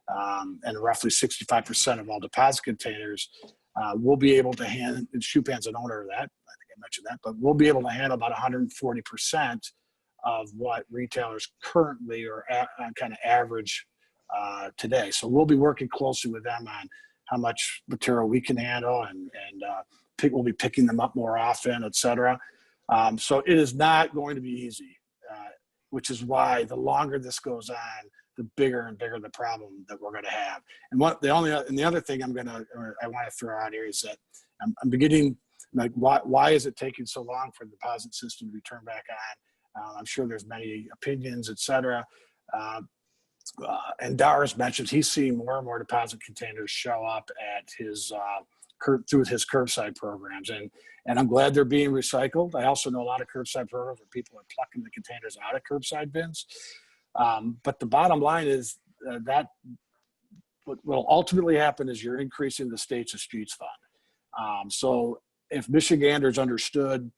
and roughly 65% of all deposit containers, we'll be able to handle, and Schupan's an owner of that, I think I mentioned that, but we'll be able to handle about 140% of what retailers currently are on kind of average today. So we'll be working closely with them on how much material we can handle, and we'll be picking them up more often, et cetera. So it is not going to be easy, which is why the longer this goes on, the bigger and bigger the problem that we're going to have. And the other thing I want to throw out here is that I'm beginning, like, why is it taking so long for the deposit system to be turned back on? I'm sure there's many opinions, et cetera. And Dara's mentioned he's seeing more and more deposit containers show up at his through his curbside programs, and I'm glad they're being recycled. I also know a lot of curbside programs where people are plucking the containers out of curbside bins. But the bottom line is that what will ultimately happen is you're increasing the state's streets fund. So if Michiganders understood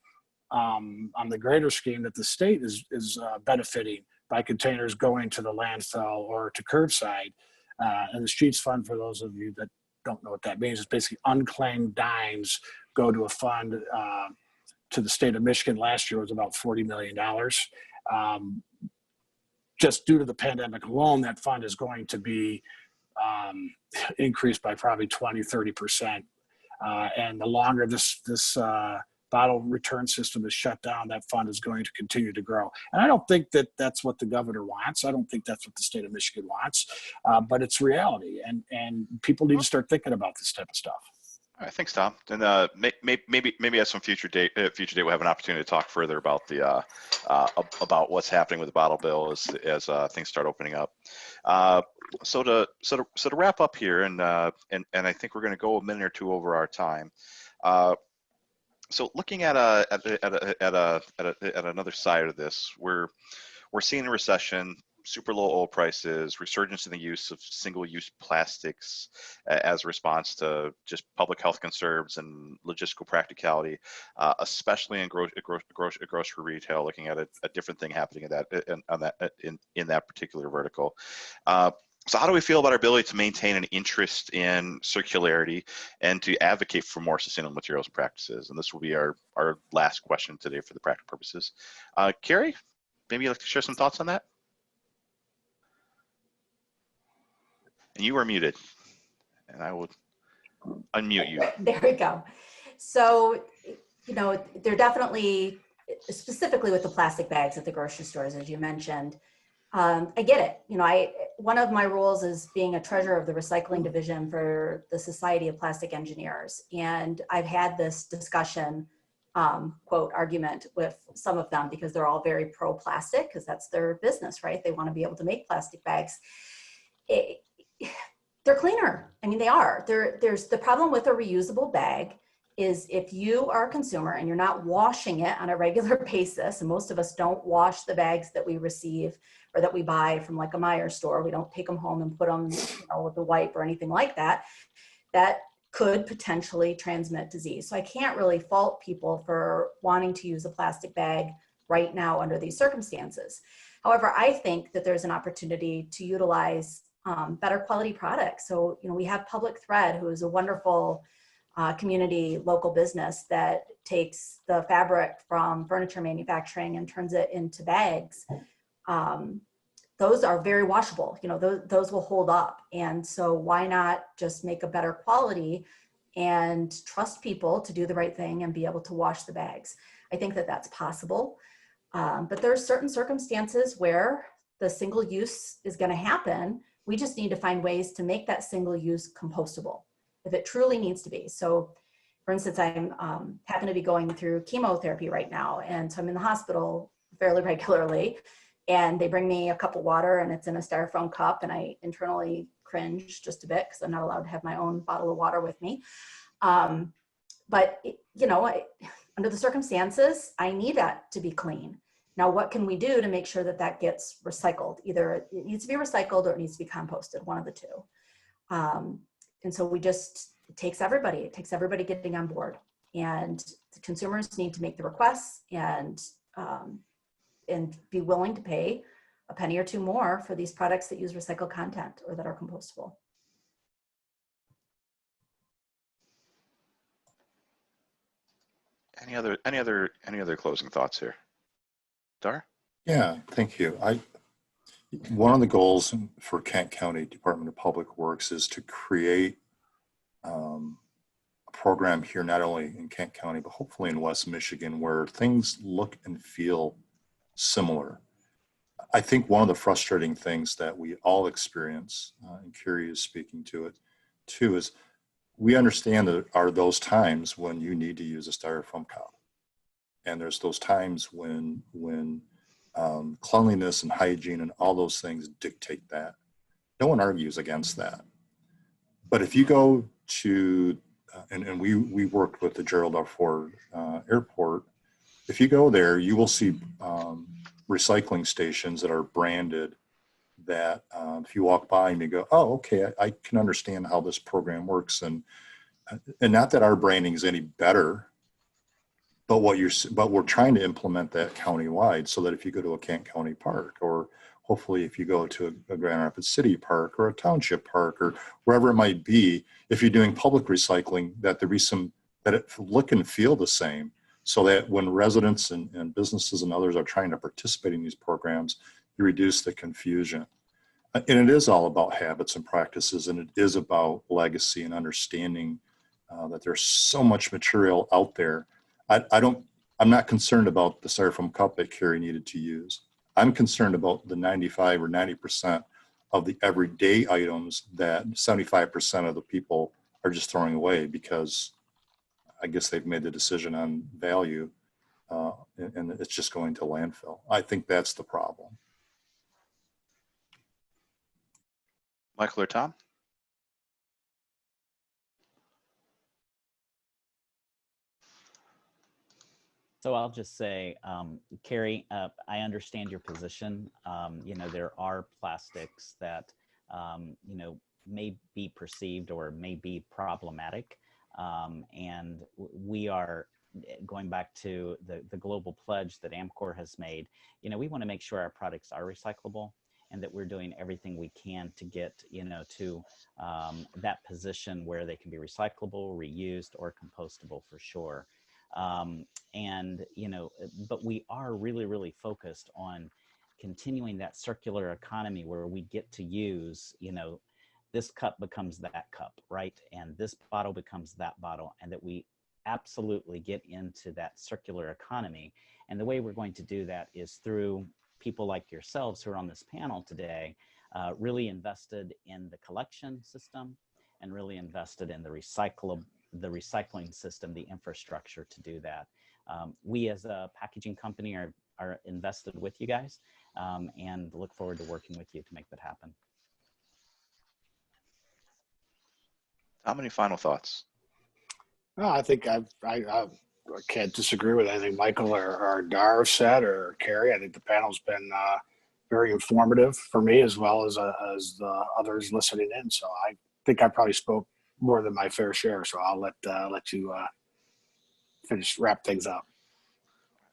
on the greater scheme that the state is benefiting by containers going to the landfill or to curbside, and the streets fund, for those of you that don't know what that means, is basically unclaimed dimes go to a fund to the state of Michigan. Last year was about $40 million. Just due to the pandemic alone, that fund is going to be increased by probably 20–30%. And the longer this bottle return system is shut down, that fund is going to continue to grow. And I don't think that that's what the governor wants. I don't think that's what the state of Michigan wants, but it's reality. And people need to start thinking about this type of stuff. All right, thanks, Tom. And maybe at some future date we'll have an opportunity to talk further about the about what's happening with the bottle bill as things start opening up. So to wrap up here, and I think we're going to go a minute or two over our time. So looking at another side of this, we're seeing a recession, super low oil prices, resurgence in the use of single-use plastics as a response to just public health concerns and logistical practicality, especially in grocery retail. Looking at a different thing happening in that particular vertical. So how do we feel about our ability to maintain an interest in circularity and to advocate for more sustainable materials and practices? And this will be our last question today for the practical purposes. Kari, maybe you'd like to share some thoughts on that? And you are muted, and I will unmute you. There we go. So, you know, they're definitely, specifically with the plastic bags at the grocery stores, as you mentioned, I get it. You know, one of my roles is being a treasurer of the recycling division for the Society of Plastic Engineers. And I've had this discussion, quote, argument with some of them because they're all very pro-plastic because that's their business, right? They want to be able to make plastic bags. They're cleaner. I mean, they are. There's the problem with a reusable bag is if you are a consumer and you're not washing it on a regular basis, and most of us don't wash the bags that we receive or that we buy from like a Meijer store, we don't take them home and put them, you know, with a wipe or anything like that, that could potentially transmit disease. So I can't really fault people for wanting to use a plastic bag right now under these circumstances. However, I think that there's an opportunity to utilize better quality products. So, you know, we have Public Thread, who is a wonderful community local business that takes the fabric from furniture manufacturing and turns it into bags. Those are very washable, you know, those will hold up. And so why not just make a better quality and trust people to do the right thing and be able to wash the bags? I think that that's possible. But there are certain circumstances where the single use is going to happen. We just need to find ways to make that single use compostable if it truly needs to be. So for instance, I'm happen to be going through chemotherapy right now. And so I'm in the hospital fairly regularly, and they bring me a cup of water and it's in a styrofoam cup. And I internally cringe just a bit because I'm not allowed to have my own bottle of water with me. But you know, under the circumstances, I need that to be clean. Now, what can we do to make sure that that gets recycled? Either it needs to be recycled or it needs to be composted, one of the two. And so it takes everybody getting on board, and the consumers need to make the requests and be willing to pay a penny or two more for these products that use recycled content or that are compostable. Any other closing thoughts here? Dar? Yeah, thank you. One of the goals for Kent County Department of Public Works is to create a program here, not only in Kent County, but hopefully in West Michigan, where things look and feel similar. I think one of the frustrating things that we all experience, and Kari is speaking to it too, is we understand that are those times when you need to use a styrofoam cup. And there's those times when cleanliness and hygiene and all those things dictate that. No one argues against that. But if you go to, and we worked with the Gerald R. Ford Airport, if you go there, you will see recycling stations that are branded that if you walk by and you go, oh, okay, I can understand how this program works. And not that our branding is any better, but we're trying to implement that countywide so that if you go to a Kent County park, or hopefully if you go to a Grand Rapids City park or a township park or wherever it might be, if you're doing public recycling, that there be that it look and feel the same, so that when residents and businesses and others are trying to participate in these programs, you reduce the confusion. And it is all about habits and practices, and it is about legacy and understanding that there's so much material out there. I'm not concerned about the styrofoam cup that Kari needed to use. I'm concerned about the 95 or 90% of the everyday items that 75% of the people are just throwing away because I guess they've made the decision on value and it's just going to landfill. I think that's the problem. Michael or Tom? So I'll just say, Kari, I understand your position. You know, there are plastics that, you know, may be perceived or may be problematic. And we are going back to the global pledge that AMCOR has made. You know, we want to make sure our products are recyclable and that we're doing everything we can to get, you know, to that position where they can be recyclable, reused, or compostable for sure. And, you know, but we are really, really focused on continuing that circular economy where we get to use, you know, this cup becomes that cup, right? And this bottle becomes that bottle, and that we absolutely get into that circular economy. And the way we're going to do that is through people like yourselves who are on this panel today, really invested in the collection system and really invested in the recycling system, the infrastructure to do that. We as a packaging company are invested with you guys and look forward to working with you to make that happen. How many final thoughts? No, I think I can't disagree with anything Michael or Dar said or Kari. I think the panel's been very informative for me as well as the others listening in. So I think I probably spoke more than my fair share. So I'll let you wrap things up.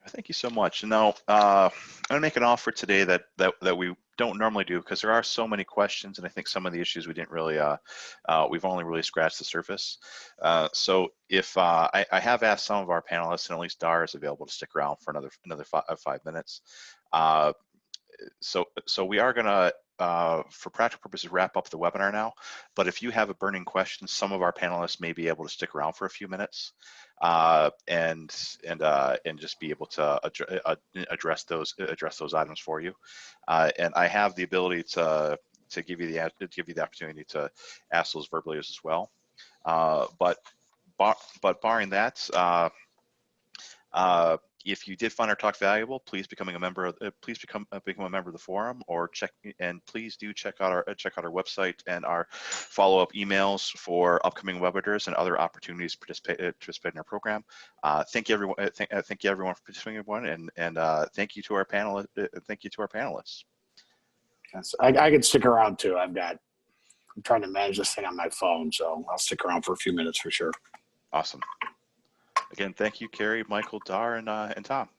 Thank you so much. Now, I'm going to make an offer today that we don't normally do because there are so many questions, and I think some of the issues we didn't really, we've only really scratched the surface. So if I have asked some of our panelists, and at least Dar is available to stick around for another 5 minutes. So we are going to, for practical purposes, wrap up the webinar now. But if you have a burning question, some of our panelists may be able to stick around for a few minutes and just be able to address those items for you. And I have the ability to give you the opportunity to ask those verbally as well. But barring that. If you did find our talk valuable, please become a member of the forum, or please do check out our website and our follow-up emails for upcoming webinars and other opportunities to participate in our program. Thank you everyone. Thank you everyone for participating, everyone, and thank you to our panelists. Yes, I can stick around too. I'm trying to manage this thing on my phone, so I'll stick around for a few minutes for sure. Awesome. Again, thank you, Kari, Michael, Dar, and Tom.